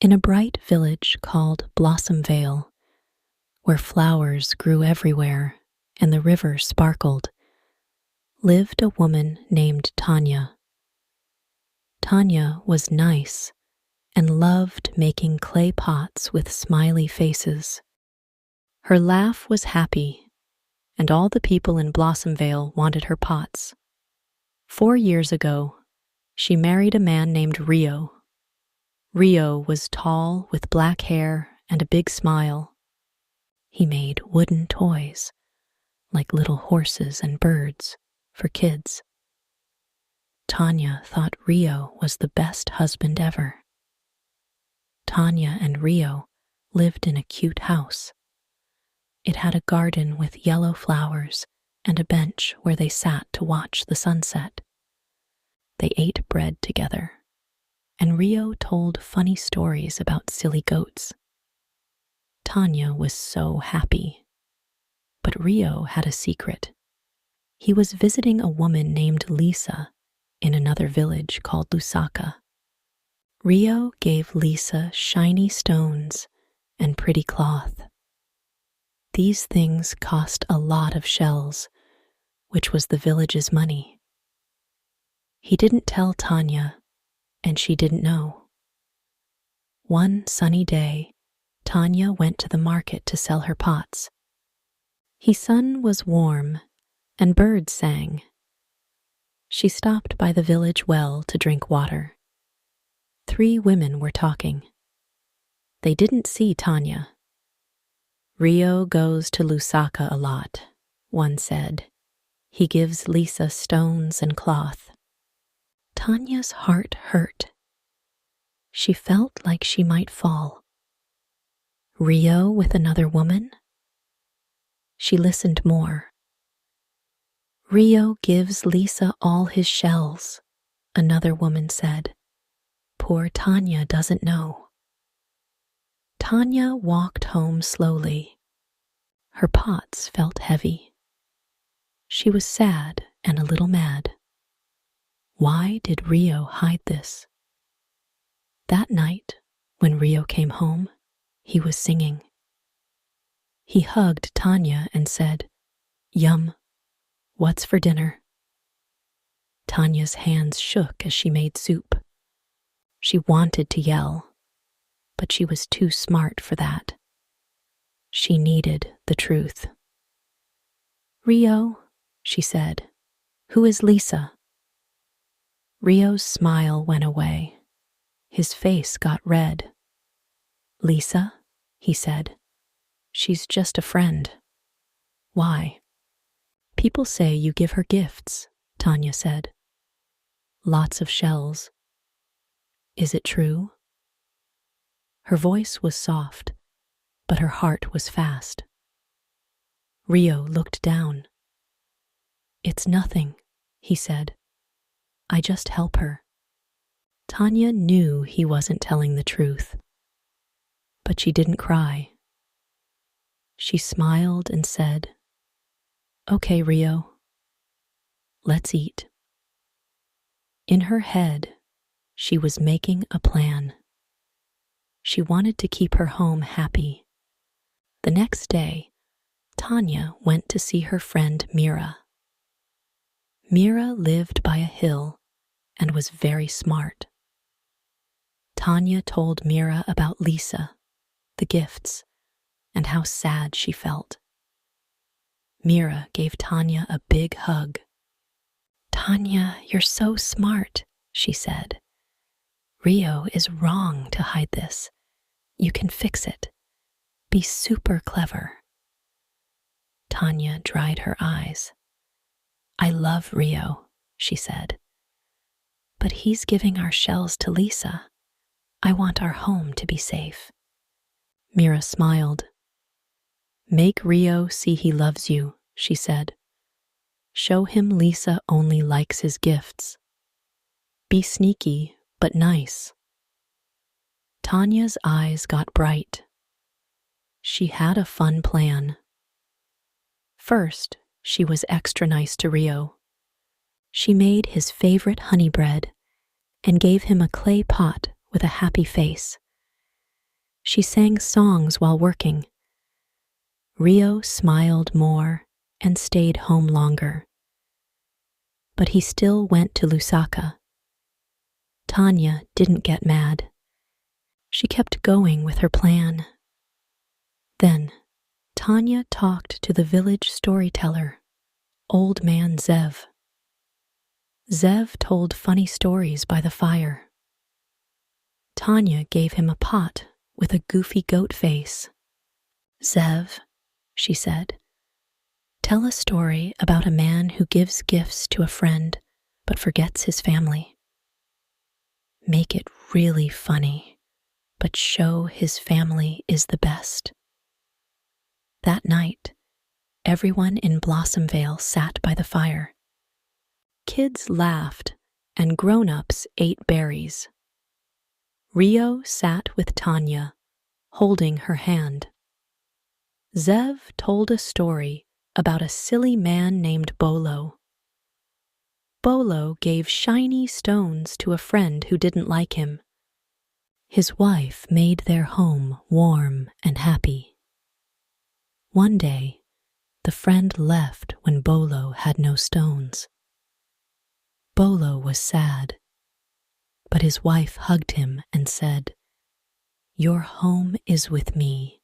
In a bright village called Blossomvale, where flowers grew everywhere and the river sparkled, lived a woman named Tania. Tania was nice and loved making clay pots with smiley faces. Her laugh was happy, and all the people in Blossomvale wanted her pots. 4 years ago, she married a man named Rio. Rio was tall with black hair and a big smile. He made wooden toys, like little horses and birds, for kids. Tania thought Rio was the best husband ever. Tania and Rio lived in a cute house. It had a garden with yellow flowers and a bench where they sat to watch the sunset. They ate bread together, and Rio told funny stories about silly goats. Tania was so happy. But Rio had a secret. He was visiting a woman named Lisa in another village called Lusaka. Rio gave Lisa shiny stones and pretty cloth. These things cost a lot of shells, which was the village's money. He didn't tell Tania, and she didn't know. One sunny day, Tania went to the market to sell her pots. The sun was warm, and birds sang. She stopped by the village well to drink water. 3 women were talking. They didn't see Tania. Rio goes to Lusaka a lot, one said. He gives Lisa stones and cloth. Tania's heart hurt. She felt like she might fall. Rio with another woman? She listened more. Rio gives Lisa all his shells, another woman said. Poor Tania doesn't know. Tania walked home slowly. Her pots felt heavy. She was sad and a little mad. Why did Rio hide this? That night, when Rio came home, he was singing. He hugged Tania and said, "Yum, what's for dinner?" Tania's hands shook as she made soup. She wanted to yell, but she was too smart for that. She needed the truth. "Rio," she said, "who is Lisa?" Rio's smile went away. His face got red. "Lisa," he said, "she's just a friend." "Why?" "People say you give her gifts," Tania said. "Lots of shells." "Is it true?" Her voice was soft, but her heart was fast. Rio looked down. "It's nothing," he said. "I just help her." Tania knew he wasn't telling the truth, but she didn't cry. She smiled and said, "Okay, Rio, let's eat." In her head, she was making a plan. She wanted to keep her home happy. The next day, Tania went to see her friend Mira. Mira lived by a hill and was very smart. Tania told Mira about Lisa, the gifts, and how sad she felt. Mira gave Tania a big hug. "Tania, you're so smart," she said. "Rio is wrong to hide this. You can fix it. Be super clever." Tania dried her eyes. "I love Rio," she said. "But he's giving our shells to Lisa. I want our home to be safe." Mira smiled. "Make Rio see he loves you," she said. "Show him Lisa only likes his gifts. Be sneaky, but nice." Tania's eyes got bright. She had a fun plan. First, she was extra nice to Rio. She made his favorite honey bread and gave him a clay pot with a happy face. She sang songs while working. Rio smiled more and stayed home longer. But he still went to Lusaka. Tania didn't get mad. She kept going with her plan. Then, Tania talked to the village storyteller, Old Man Zev. Zev told funny stories by the fire. Tania gave him a pot with a goofy goat face. "Zev," she said, "tell a story about a man who gives gifts to a friend but forgets his family. Make it really funny, but show his family is the best." That night, everyone in Blossomvale sat by the fire. Kids laughed and grown-ups ate berries. Rio sat with Tania, holding her hand. Zev told a story about a silly man named Bolo. Bolo gave shiny stones to a friend who didn't like him. His wife made their home warm and happy. One day, the friend left when Bolo had no stones. Bolo was sad, but his wife hugged him and said, "Your home is with me."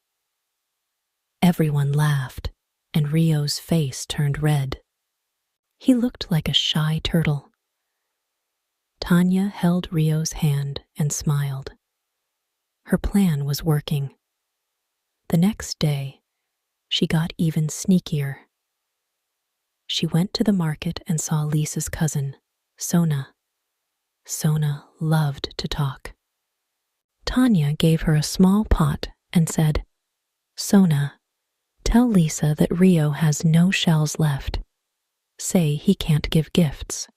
Everyone laughed, and Rio's face turned red. He looked like a shy turtle. Tania held Rio's hand and smiled. Her plan was working. The next day, she got even sneakier. She went to the market and saw Lisa's cousin, Sona. Sona loved to talk. Tania gave her a small pot and said, "Sona, tell Lisa that Rio has no shells left. Say he can't give gifts."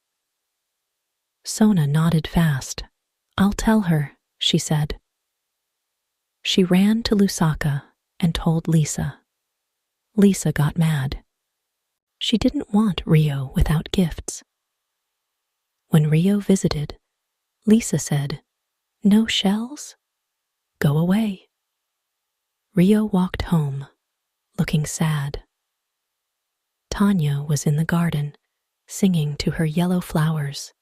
Sona nodded fast. "I'll tell her," she said. She ran to Lusaka and told Lisa. Lisa got mad. She didn't want Rio without gifts. When Rio visited, Lisa said, "No shells? Go away." Rio walked home, looking sad. Tania was in the garden, singing to her yellow flowers.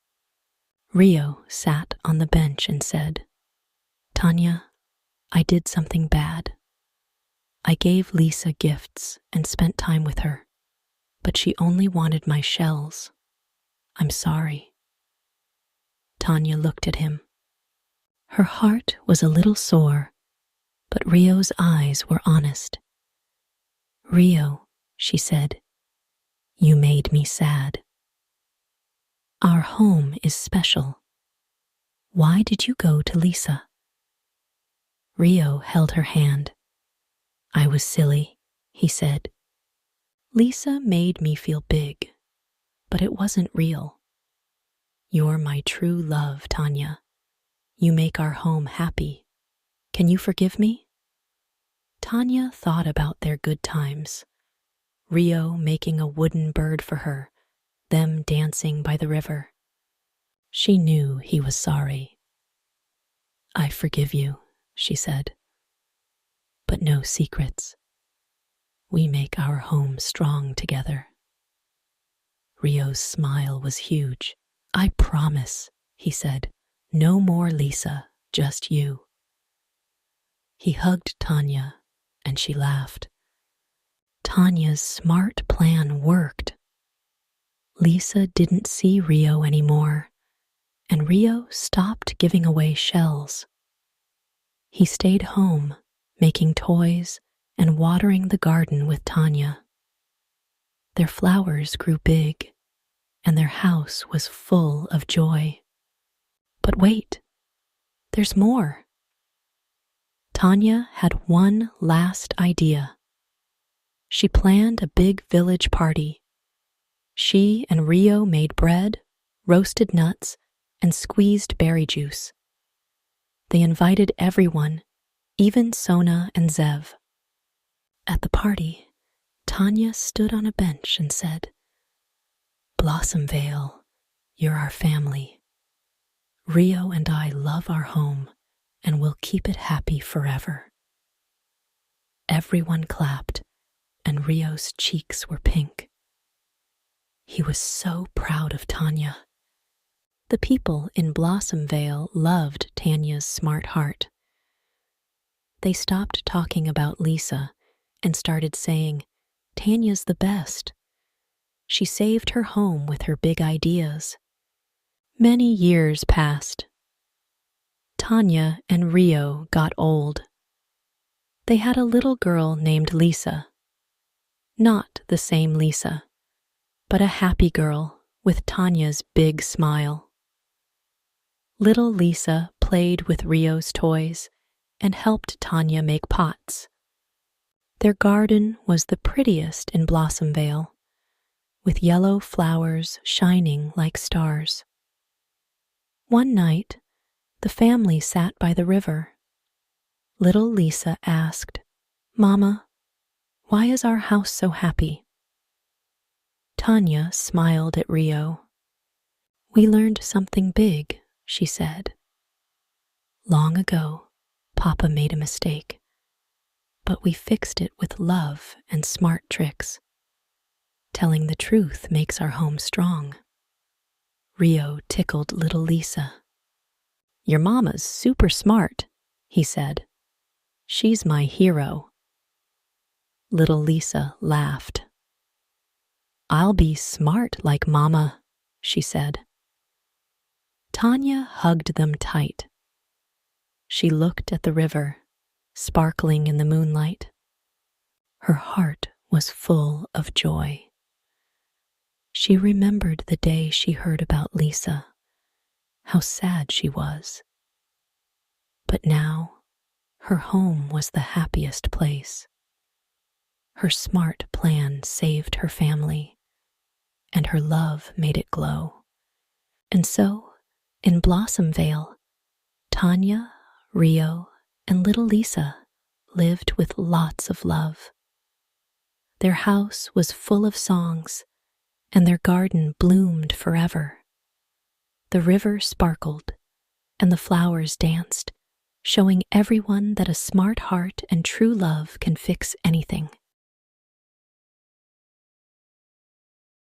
Rio sat on the bench and said, "Tania, I did something bad. I gave Lisa gifts and spent time with her, but she only wanted my shells. I'm sorry." Tania looked at him. Her heart was a little sore, but Rio's eyes were honest. "Rio," she said, "you made me sad. Our home is special. Why did you go to Lisa?" Rio held her hand. "I was silly," he said. "Lisa made me feel big, but it wasn't real. You're my true love, Tania. You make our home happy. Can you forgive me?" Tania thought about their good times. Rio making a wooden bird for her, them dancing by the river. She knew he was sorry. "I forgive you," she said. "But no secrets. We make our home strong together." Rio's smile was huge. "I promise," he said. "No more Lisa, just you." He hugged Tania, and she laughed. Tania's smart plan worked. Lisa didn't see Rio anymore, and Rio stopped giving away shells. He stayed home, making toys and watering the garden with Tania. Their flowers grew big, and their house was full of joy. But wait, there's more. Tania had one last idea. She planned a big village party. She and Rio made bread, roasted nuts, and squeezed berry juice. They invited everyone, even Sona and Zev. At the party, Tania stood on a bench and said, "Blossomvale, you're our family. Rio and I love our home, and we'll keep it happy forever." Everyone clapped, and Rio's cheeks were pink. He was so proud of Tanya. The people in Blossomvale loved Tanya's smart heart. They stopped talking about Lisa and started saying, "Tanya's the best. She saved her home with her big ideas." Many years passed. Tanya and Rio got old. They had a little girl named Lisa. Not the same Lisa, but a happy girl with Tanya's big smile. Little Lisa played with Rio's toys and helped Tanya make pots. Their garden was the prettiest in Blossomvale, with yellow flowers shining like stars. One night, the family sat by the river. Little Lisa asked, "Mama, why is our house so happy?" Tanya smiled at Rio. "We learned something big," she said. "Long ago, Papa made a mistake, but we fixed it with love and smart tricks. Telling the truth makes our home strong." Rio tickled little Lisa. "Your mama's super smart," he said. "She's my hero." Little Lisa laughed. "I'll be smart like Mama," she said. Tanya hugged them tight. She looked at the river, sparkling in the moonlight. Her heart was full of joy. She remembered the day she heard about Lisa, how sad she was. But now, her home was the happiest place. Her smart plan saved her family, and her love made it glow. And so, in Blossomvale, Tanya, Rio, and little Lisa lived with lots of love. Their house was full of songs, and their garden bloomed forever. The river sparkled, and the flowers danced, showing everyone that a smart heart and true love can fix anything.